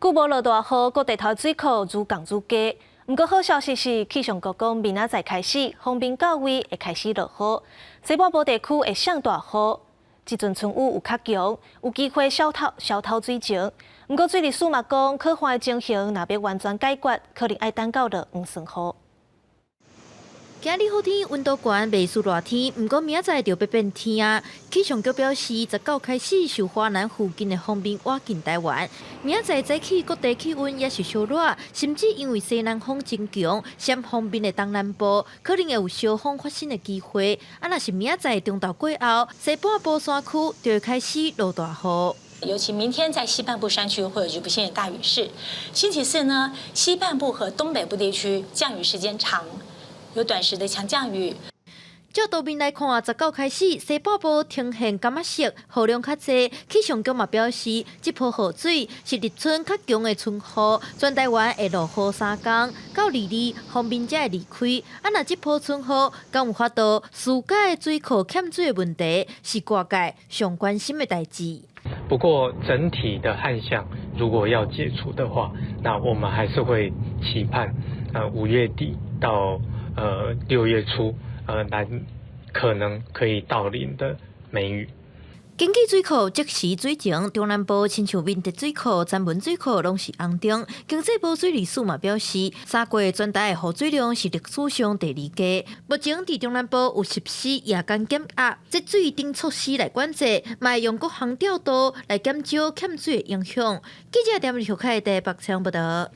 久无落大雨，各地头水库愈降愈低。不过好消息是，气象局讲明仔载开始，方便到位会开始落雨，西半部地区会上大雨。即阵春雨有较强，有机会小透水情。不过水利署嘛讲，可患的情形若要完全解决，可能要等到落黄霜雨。今日好天，温度悬，袂输热天。不过明仔载就要变天啊！气象局表示，19开始受华南附近的风面挖进台湾。明仔载早起各地气温也是小热，甚至因为西南风增强，闪方面的东南部可能会有小风发生的机会。若是明仔载中昼过后，西半部山区就会开始落大雨。尤其明天在西半部山区会有局部性的大雨势。星期四呢，西半部和东北部地区降雨时间长。有短时的强降雨。照图面来看，19开始西半部呈现感觉色，雨量较济。气象局嘛表示，这波雨水是日春较强的春雨，全台湾会落雨3天，到22方面才会离开。若这波春雨敢有法度疏解水库欠水的问题，是各界上关心的代志。不过整体的旱象如果要解除的话，那我们还是会期盼5月底到6月初来可能可以到临的梅雨。经济水库即时水情，中南部亲像闽德水库、詹文水库拢是红中。经济部水利署嘛表示，3月全台的雨水量是历史上第2低。目前伫中南部有实施夜间减压、节水等措施来管制，嘛会用各项调度来减少欠水的影响。记者点入小凯的北昌报道。